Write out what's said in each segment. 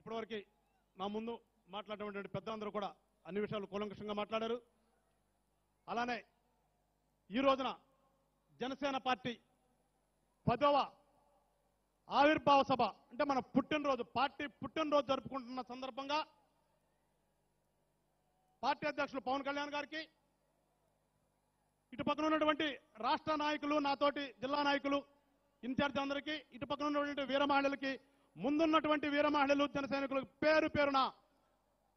ఇప్పటివరకు నా ముందు మాట్లాడినటువంటి పెద్దలందరూ కూడా అన్ని విషయాలు కూలంకషంగా మాట్లాడారు. అలానే ఈ రోజున జనసేన పార్టీ 10వ ఆవిర్భావ సభ అంటే మన పుట్టినరోజు, పార్టీ పుట్టినరోజు జరుపుకుంటున్న సందర్భంగా పార్టీ అధ్యక్షులు పవన్ కళ్యాణ్ గారికి, ఇటు పక్కన ఉన్నటువంటి రాష్ట్ర నాయకులు, నాతోటి జిల్లా నాయకులు, ఇన్ఛార్జ్ అందరికీ, ఇటు పక్కన ఉన్నటువంటి వీర మహిళలకి, ముందున్నటువంటి వీర మహిళలు, జన సైనికులకు పేరు పేరున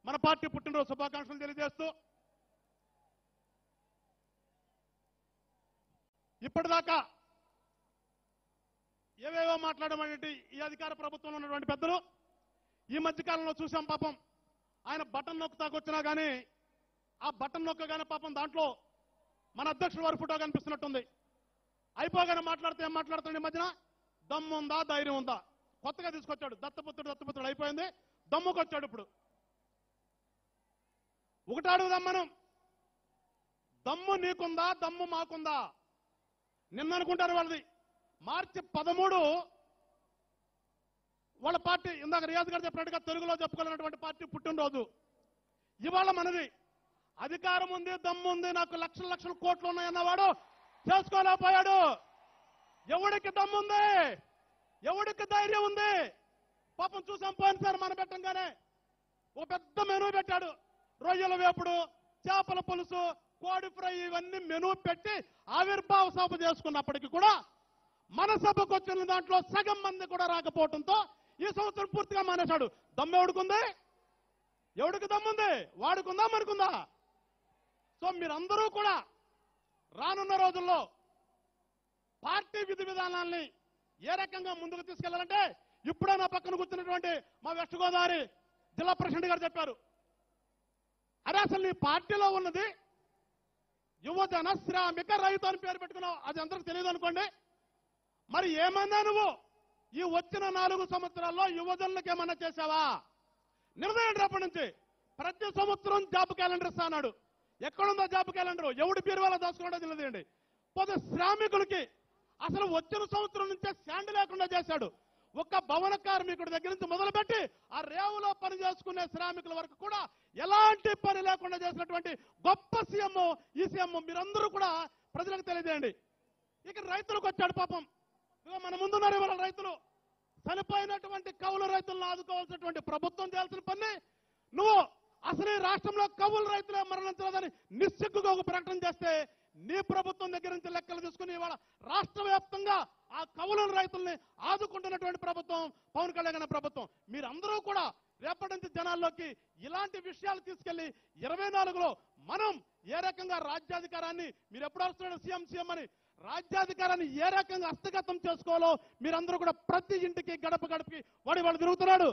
మన పార్టీ పుట్టినరోజు శుభాకాంక్షలు తెలియజేస్తూ, ఇప్పటిదాకా ఏవేవో మాట్లాడమనేటి ఈ అధికార ప్రభుత్వంలో ఉన్నటువంటి పెద్దలు ఈ మధ్యకాలంలో చూసాం. పాపం ఆయన బటన్ నొక్కుతాకొచ్చినా కానీ ఆ బటన్ నొక్కగానే పాపం దాంట్లో మన అధ్యక్షుడు వారి ఫోటో కనిపిస్తున్నట్టుంది. అయిపోగానే మాట్లాడితే ఏం మాట్లాడుతాడు? ఈ మధ్యన దమ్ము ఉందా, ధైర్యం ఉందా? కొత్తగా తీసుకొచ్చాడు, దత్తపుత్రుడు అయిపోయింది, దమ్ముకొచ్చాడు. ఇప్పుడు ఒకటి అడుగుదాం మనం, దమ్ము నీకుందా, దమ్ము మాకుందా? నిన్న అనుకుంటారు వాళ్ళది మార్చి 13 వాళ్ళ పార్టీ, ఇందాక రియాజ్ గారు చెప్పినట్టుగా తెలుగులో చెప్పుకోవాలన్నటువంటి పార్టీ పుట్టినరోజు. ఇవాళ మనది అధికారం ఉంది, దమ్ము ఉంది, నాకు లక్షల లక్షల కోట్లు ఉన్నాయన్నవాడు చేసుకోలేకపోయాడు. ఎవడికి దమ్ముంది, ఎవడికి ధైర్యం ఉంది? పాపం చూసాం పోయినసారి మన పెట్టంగానే ఒక పెద్ద మెనూ పెట్టాడు. రొయ్యల వేపుడు, చేపల పులుసు, కోడి ఫ్రై, ఇవన్నీ మెనూ పెట్టి ఆవిర్భావ సభ చేసుకున్నప్పటికీ కూడా మన సభకు వచ్చిన దాంట్లో సగం మంది కూడా రాకపోవడంతో ఈ సంవత్సరం పూర్తిగా మానేశాడు. దమ్ము ఎవడుకుంది? ఎవడికి దమ్ముంది? వాడుకుందా, మనకుందా? సో మీరందరూ కూడా రానున్న రోజుల్లో పార్టీ విధి విధానాల్ని ఏ రకంగా ముందుకు తీసుకెళ్లాలంటే, ఇప్పుడే నా పక్కన కూర్చున్నటువంటి మా వెస్ట్ గోదావరి జిల్లా ప్రెసిడెంట్ గారు చెప్పారు, అరే అసలు ఈ పార్టీలో ఉన్నది యువజన శ్రామిక రైతు అని పేరు పెట్టుకున్నావు, అది అందరికి తెలియదు అనుకోండి. మరి ఏమన్నా నువ్వు ఈ వచ్చిన 4 సంవత్సరాల్లో యువజనులకు ఏమన్నా చేశావా? నిర్ణయం రేపటి నుంచి ప్రతి సంవత్సరం జాబ్ క్యాలెండర్ ఇస్తా అన్నాడు. ఎక్కడుందో జాబ్ క్యాలెండర్? ఎవడి బీరువాలో దాచుకోవడం తెలియదండి. పోతే శ్రామికులకి అసలు వచ్చిన సంవత్సరం నుంచే శాండ్ లేకుండా చేశాడు. ఒక్క భవన కార్మికుడి దగ్గర నుంచి మొదలుపెట్టి ఆ రేవులో పని చేసుకునే శ్రామికుల వరకు కూడా ఎలాంటి పని లేకుండా చేసినటువంటి గొప్ప సీఎం ఈ సీఎం. మీరందరూ కూడా ప్రజలకు తెలియజేయండి. ఇక రైతులకు వచ్చాడు పాపం. ఇక మన ముందున్నారు ఇవాళ రైతులు. చనిపోయినటువంటి కౌలు రైతులను ఆదుకోవాల్సినటువంటి ప్రభుత్వం చేయాల్సిన పని నువ్వు అసలు ఈ రాష్ట్రంలో కౌలు రైతులే మరణించలేదని నిస్సిగ్గుగా ఒక ప్రకటన చేస్తే నీ ప్రభుత్వం దగ్గర నుంచి లెక్కలు తీసుకుని ఇవాళ రాష్ట్ర వ్యాప్తంగా ఆ కౌలు రైతుల్ని ఆదుకుంటున్నటువంటి ప్రభుత్వం పవన్ కళ్యాణ్ ప్రభుత్వం. మీరందరూ కూడా రేపటి నుంచి జనాల్లోకి ఇలాంటి విషయాలు తీసుకెళ్లి 24లో మనం ఏ రకంగా రాజ్యాధికారాన్ని, మీరు ఎప్పుడు వస్తున్నాడు సీఎం అని, రాజ్యాధికారాన్ని ఏ రకంగా హస్తగతం చేసుకోవాలో మీరందరూ కూడా ప్రతి ఇంటికి గడప గడపకి వాడు తిరుగుతున్నాడు.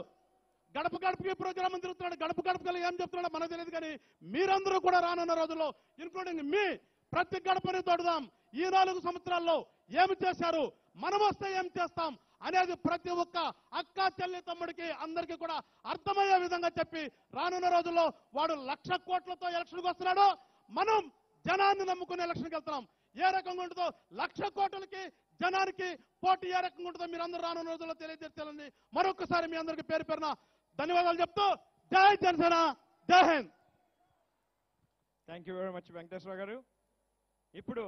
గడప గడపకి ప్రోగ్రామ్ తిరుగుతున్నాడు. గడప గడపకి ఏం చెప్తున్నాడో మనకు తెలియదు. కానీ మీరందరూ కూడా రానున్న రోజుల్లో ఇంక్లూడింగ్ మీ ప్రతి గడపని తోడుదాం. ఈ 4 సంవత్సరాల్లో ఏమి చేశారు, మనం వస్తే ఏం చేస్తాం అనేది ప్రతి ఒక్క అక్క, చెల్లి, తమ్ముడికి అందరికీ కూడా అర్థమయ్యే విధంగా చెప్పి రానున్న రోజుల్లో వాడు 1,00,000 కోట్లతో ఎలక్షన్కి వస్తున్నాడు, మనం జనాన్ని నమ్ముకునే ఎలక్షన్కి వెళ్తున్నాం. ఏ రకంగా ఉంటుందో 1,00,000 కోట్లకి జనానికి పోటీ ఏ రకంగా ఉంటుందో మీరందరూ రానున్న రోజుల్లో తెలియజేయాలని మరొకసారి మీ అందరికీ పేరు పేరున ధన్యవాదాలు చెప్తూ జై జనసేన, జై Hind. Thank you very much Venkateswara గారు. ఇప్పుడు